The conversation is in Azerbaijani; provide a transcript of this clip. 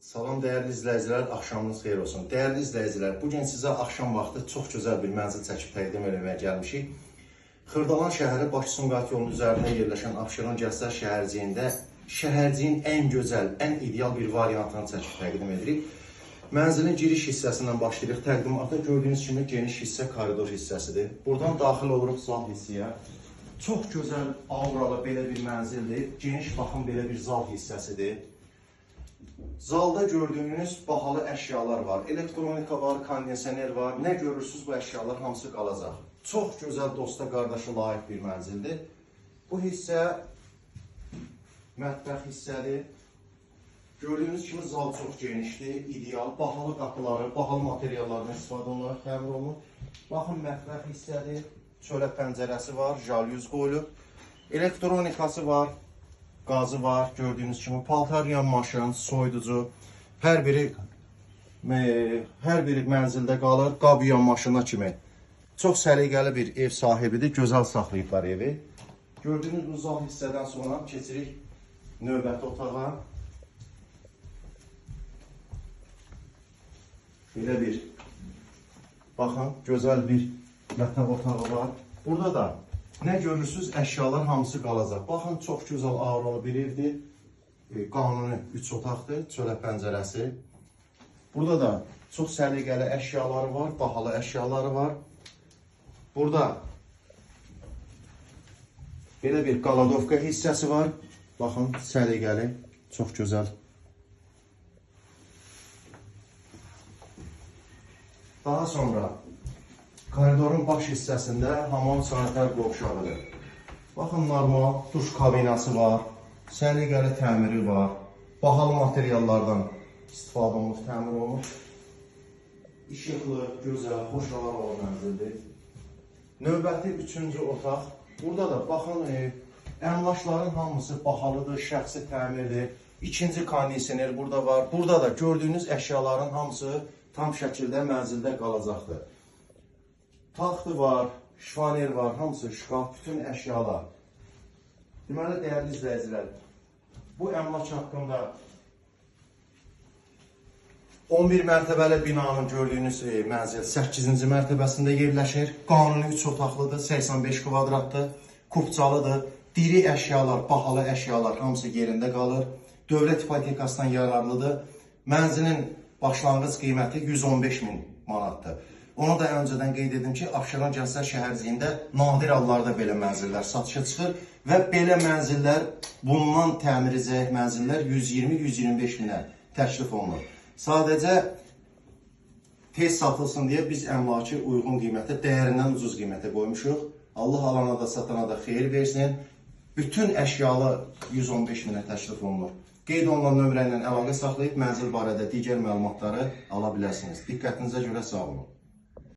Salam dəyərli izləyicilər, axşamınız xeyir olsun. Dəyərli izləyicilər, bugün sizə axşam vaxtı çox gözəl bir mənzil çəkib təqdim etməyə gəlmişik. Xırdalan şəhəri Bakı-Sumqayıt yolunun üzərində yerləşən Abşeron Gənclər şəhərciyində şəhərciyin ən gözəl, ən ideal bir variantını çəkib təqdim edirik. Mənzilin giriş hissəsindən başlayırıq. Təqdimatda gördüyünüz kimi geniş hissə koridor hissəsidir. Buradan daxil oluruq zal hissəyə. Çox gözəl auralı belə bir mənzildir. Geniş baxım belə bir zal hissəsidir. Zalda gördüyünüz bahalı əşyalar var. Elektronika var, kondisioner var. Nə görürsünüz bu əşyalar hamısı qalacaq. Çox gözəl dosta, qardaşa layiq bir mənzildir. Bu hissə mətbəx hissədir. Gördüyünüz kimi zal çox genişdir, ideal. Bahalı qapıları, bahalı materiallardan istifadə olunaraq təmir olunur. Baxın, mətbəx hissədir. Çörək pəncərəsi var, jalyuz qoyulub. Elektronikası var. Qazı var, gördüyünüz kimi paltar yanmaşın, soyuducu, hər biri mənzildə qalır, qab yanmaşına kimi. Çox səliqəli bir ev sahibidir, gözəl saxlayıblar evi. Gördüyünüz bu zal hissədən sonra keçirik növbəti otağa. Belə bir, baxın, gözəl bir yataq otağı var. Burada da nə görürsünüz, əşyalar hamısı qalacaq. Baxın, çox gözəl auralı bir evdir. Qanuni 3 otaqdır, çörək pəncərəsi. Burada da çox səliqəli əşyaları var, bahalı əşyaları var. Burada belə bir qaladovka hissəsi var. Baxın, səliqəli, çox gözəl. Daha sonra koridorun baş hissəsində hamam sanitar qovşağıdır. Baxın, normal duş kabinası var, səliqəli təmiri var, bahalı materiallardan istifadə olunur, təmir olunur. İşıqlı, gözəl, xoş hava olan mənzildir. Növbəti 3-cü otaq. Burada da baxın, əmlakların hamısı bahalıdır, şəxsi təmirdir. İkinci kondisioner burada var. Burada da gördüyünüz əşyaların hamısı tam şəkildə mənzildə qalacaqdır. Taxtı var, şifaner var, hamısı şkaf, bütün əşyalar. Deməli, dəyərli izləyicilər, bu əmlak haqqında 11 mərtəbəli binanın gördüyünüz mənzil 8-ci mərtəbəsində yerləşir. Qanuni 3 otaqlıdır, 85 kvadratdır, kubcalıdır. Diri əşyalar, bahalı əşyalar hamısı yerində qalır. Dövlət ipotekasından yararlıdır. Mənzilin başlanğıc qiyməti 115 min manatdır. Onu da öncədən qeyd edim ki, Abşeron Gənclər şəhərciyində nadir hallarda belə mənzillər satışa çıxır və belə mənzillər, bundan təmir edəcək mənzillər 120-125 minə təklif olunur. Sadəcə tez satılsın deyə biz əmlakı uyğun qiymətə, dəyərindən ucuz qiymətə qoymuşuq. Allah alana da satana da xeyir versin. Bütün əşyalı 115 minə təklif olunur. Qeyd olunan nömrə ilə əlaqə saxlayıb mənzil barədə digər məlumatları ala bilərsiniz. Diqqətinizə görə sağ olun.